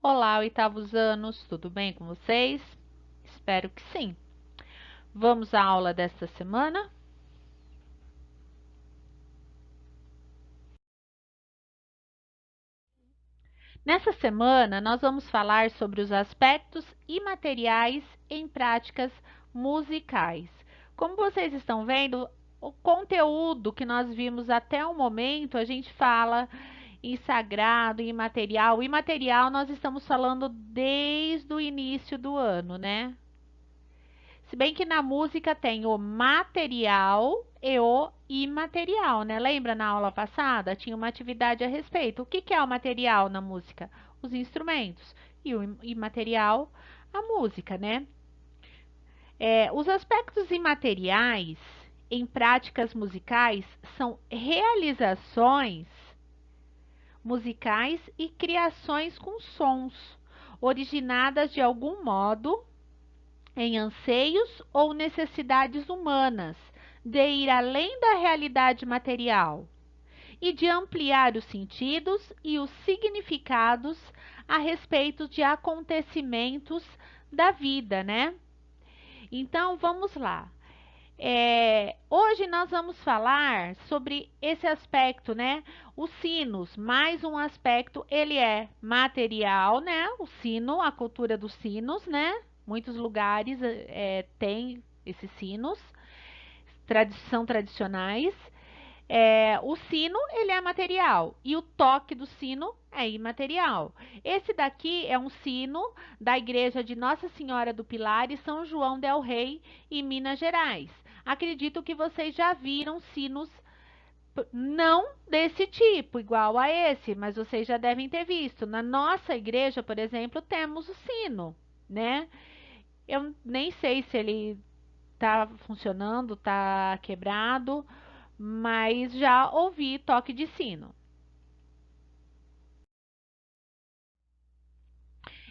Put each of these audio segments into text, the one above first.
Olá, oitavos anos, tudo bem com vocês? Espero que sim. Vamos à aula desta semana? Nessa semana, nós vamos falar sobre os aspectos imateriais em práticas musicais. Como vocês estão vendo, o conteúdo que nós vimos até o momento, a gente fala em sagrado, em imaterial. Imaterial, nós estamos falando desde o início do ano, né? Se bem que na música tem o material e o imaterial, né? Lembra na aula passada? Tinha uma atividade a respeito. O que que é o material na música? Os instrumentos. E o imaterial, a música, né? Os aspectos imateriais em práticas musicais são realizações musicais e criações com sons, originadas de algum modo em anseios ou necessidades humanas, de ir além da realidade material e de ampliar os sentidos e os significados a respeito de acontecimentos da vida, né? Então vamos lá. Hoje nós vamos falar sobre esse aspecto, né? Os sinos, mais um aspecto, ele é material, né? O sino, a cultura dos sinos, né? Muitos lugares tem esses sinos, são tradicionais. O sino, ele é material e o toque do sino é imaterial. Esse daqui é um sino da igreja de Nossa Senhora do Pilar e São João del Rei, em Minas Gerais. Acredito que vocês já viram sinos não desse tipo, igual a esse, mas vocês já devem ter visto. Na nossa igreja, por exemplo, temos o sino, né? Eu nem sei se ele tá funcionando, tá quebrado, mas já ouvi toque de sino.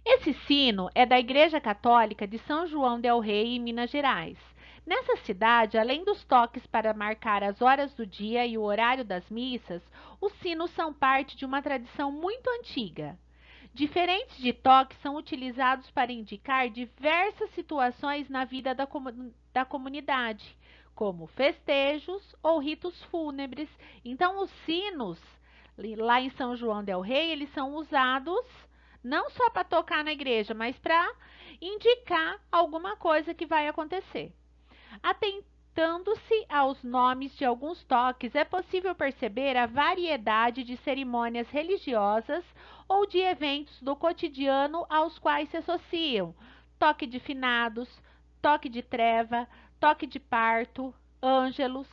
Esse sino é da Igreja Católica de São João del Rei, em Minas Gerais. Nessa cidade, além dos toques para marcar as horas do dia e o horário das missas, os sinos são parte de uma tradição muito antiga. Diferentes de toques são utilizados para indicar diversas situações na vida da comunidade, como festejos ou ritos fúnebres. Então, os sinos, lá em São João del Rei, eles são usados não só para tocar na igreja, mas para indicar alguma coisa que vai acontecer. Atentando-se aos nomes de alguns toques, é possível perceber a variedade de cerimônias religiosas ou de eventos do cotidiano aos quais se associam: toque de finados, toque de treva, toque de parto, ângelos,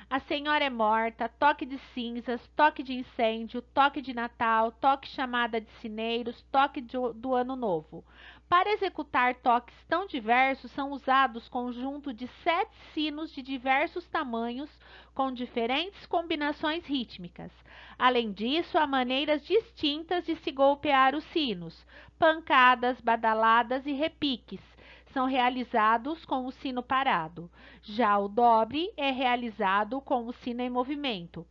a Senhora é morta, toque de cinzas, toque de incêndio, toque de Natal, toque chamada de sineiros, toque do Ano Novo. Para executar toques tão diversos, são usados conjunto de 7 sinos de diversos tamanhos, com diferentes combinações rítmicas. Além disso, há maneiras distintas de se golpear os sinos: pancadas, badaladas e repiques. São realizados com o sino parado. Já o dobre é realizado com o sino em movimento.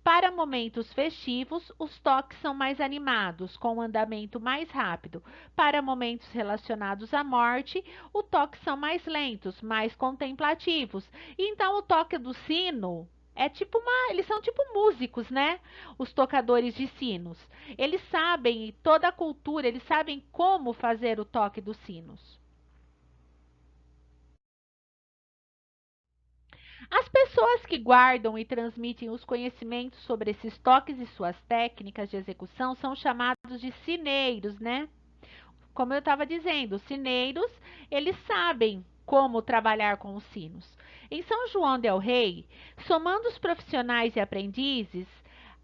Para momentos festivos, os toques são mais animados, com um andamento mais rápido. Para momentos relacionados à morte, os toques são mais lentos, mais contemplativos. Então, o toque do sino é tipo eles são tipo músicos, né? Os tocadores de sinos. Eles sabem toda a cultura, eles sabem como fazer o toque dos sinos. As pessoas que guardam e transmitem os conhecimentos sobre esses toques e suas técnicas de execução são chamados de sineiros, né? Como eu estava dizendo, os sineiros, eles sabem como trabalhar com os sinos. Em São João del Rei, somando os profissionais e aprendizes,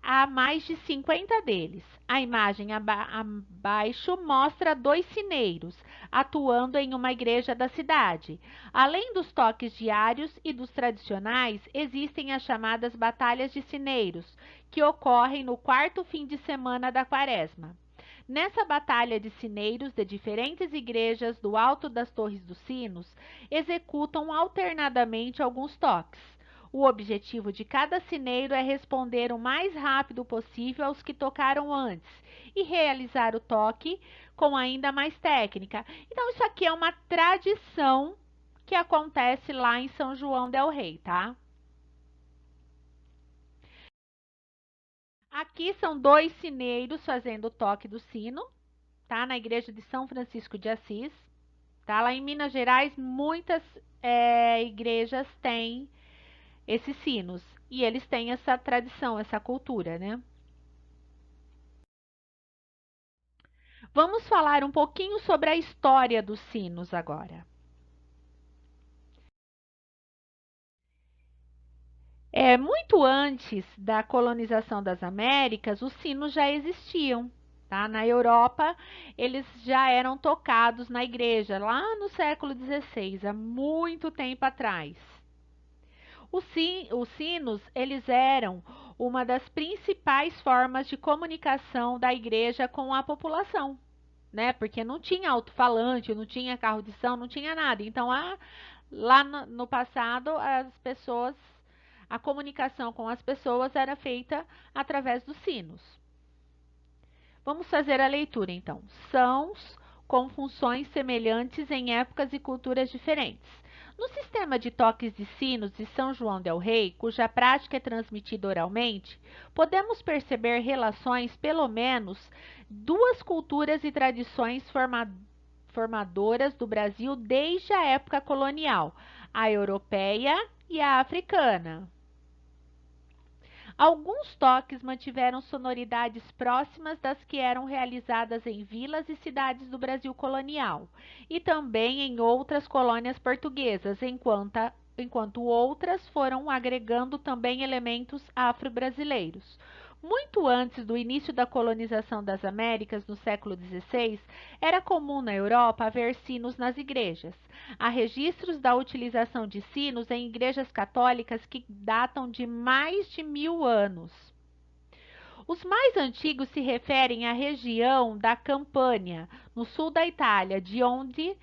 há mais de 50 deles. A imagem abaixo mostra 2 sineiros atuando em uma igreja da cidade. Além dos toques diários e dos tradicionais, existem as chamadas batalhas de sineiros, que ocorrem no quarto fim de semana da quaresma. Nessa batalha de sineiros de diferentes igrejas do alto das Torres dos Sinos, executam alternadamente alguns toques. O objetivo de cada sineiro é responder o mais rápido possível aos que tocaram antes e realizar o toque com ainda mais técnica. Então, isso aqui é uma tradição que acontece lá em São João del Rei, tá? Aqui são dois sineiros fazendo o toque do sino, tá? Na igreja de São Francisco de Assis, tá? Lá em Minas Gerais, muitas igrejas têm esses sinos e eles têm essa tradição, essa cultura, né? Vamos falar um pouquinho sobre a história dos sinos agora. Muito antes da colonização das Américas, os sinos já existiam, tá? Na Europa, eles já eram tocados na igreja, lá no século XVI, há muito tempo atrás. Os sinos, eles eram uma das principais formas de comunicação da igreja com a população, né? Porque não tinha alto-falante, não tinha carro de som, não tinha nada. Então, lá no passado, a comunicação com as pessoas era feita através dos sinos. Vamos fazer a leitura, então. Sãos com funções semelhantes em épocas e culturas diferentes. No sistema de toques de sinos de São João del Rei, cuja prática é transmitida oralmente, podemos perceber relações, pelo menos, duas culturas e tradições formadoras do Brasil desde a época colonial, a europeia e a africana. Alguns toques mantiveram sonoridades próximas das que eram realizadas em vilas e cidades do Brasil colonial, e também em outras colônias portuguesas, enquanto outras foram agregando também elementos afro-brasileiros. Muito antes do início da colonização das Américas, no século XVI, era comum na Europa haver sinos nas igrejas. Há registros da utilização de sinos em igrejas católicas que datam de mais de 1000 anos. Os mais antigos se referem à região da Campânia, no sul da Itália, de onde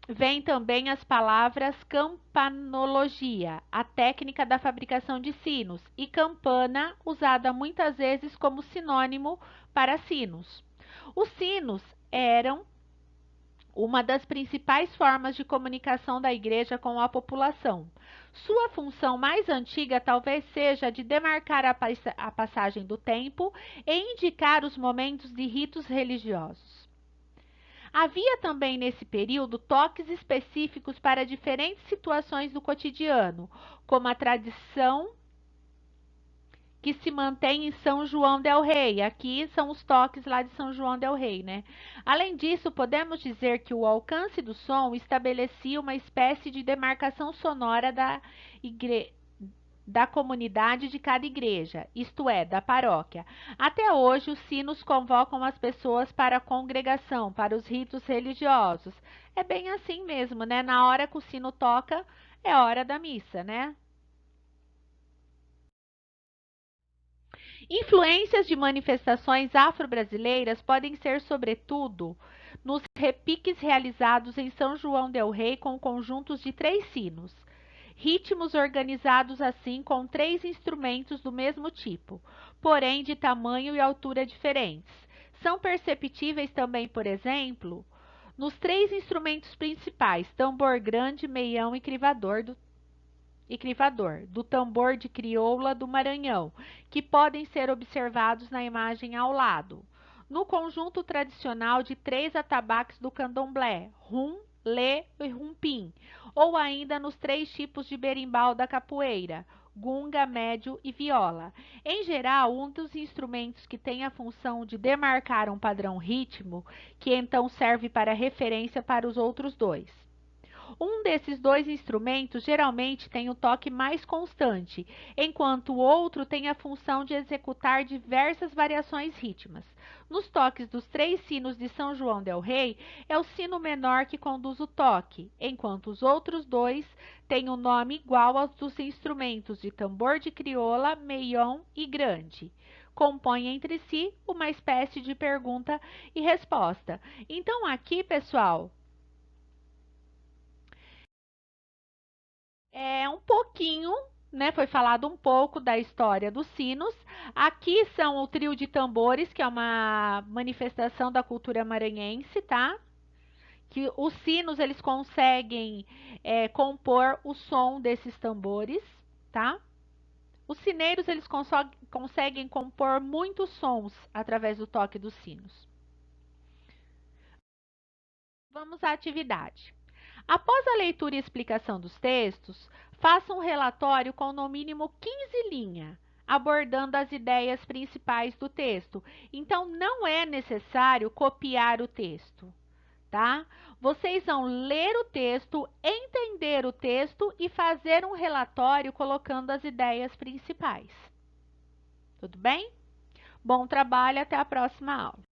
vêm também as palavras campanologia, a técnica da fabricação de sinos, e campana, usada muitas vezes como sinônimo para sinos. Os sinos eram uma das principais formas de comunicação da igreja com a população. Sua função mais antiga talvez seja de demarcar a passagem do tempo e indicar os momentos de ritos religiosos. Havia também nesse período toques específicos para diferentes situações do cotidiano, como a tradição que se mantém em São João del Rei. Aqui são os toques lá de São João del Rei, né? Além disso, podemos dizer que o alcance do som estabelecia uma espécie de demarcação sonora da comunidade de cada igreja, isto é, da paróquia. Até hoje, os sinos convocam as pessoas para a congregação, para os ritos religiosos. É bem assim mesmo, né? Na hora que o sino toca, é hora da missa, né? Influências de manifestações afro-brasileiras podem ser, sobretudo, nos repiques realizados em São João del Rei com conjuntos de 3 sinos. Ritmos organizados assim com 3 instrumentos do mesmo tipo, porém de tamanho e altura diferentes. São perceptíveis também, por exemplo, nos 3 instrumentos principais, tambor grande, meião e crivador, do tambor de crioula do Maranhão, que podem ser observados na imagem ao lado. No conjunto tradicional de 3 atabaques do candomblé, rum, lê e rumpim, ou ainda nos 3 tipos de berimbau da capoeira, gunga, médio e viola. Em geral, um dos instrumentos que tem a função de demarcar um padrão rítmico, que então serve para referência para os outros 2. Um desses 2 instrumentos geralmente tem o toque mais constante, enquanto o outro tem a função de executar diversas variações rítmicas. Nos toques dos 3 sinos de São João del Rei, é o sino menor que conduz o toque, enquanto os outros 2 têm o nome igual aos dos instrumentos de tambor de crioula, meião e grande. Compõem entre si uma espécie de pergunta e resposta. Então, aqui, pessoal, é um pouquinho né? Foi falado um pouco da história dos sinos. Aqui são o trio de tambores, que é uma manifestação da cultura maranhense, tá? Que os sinos eles conseguem compor o som desses tambores, tá? Os sineiros eles conseguem compor muitos sons através do toque dos sinos. Vamos à atividade. Após a leitura e explicação dos textos, faça um relatório com no mínimo 15 linhas, abordando as ideias principais do texto. Então, não é necessário copiar o texto, tá? Vocês vão ler o texto, entender o texto e fazer um relatório colocando as ideias principais. Tudo bem? Bom trabalho, até a próxima aula.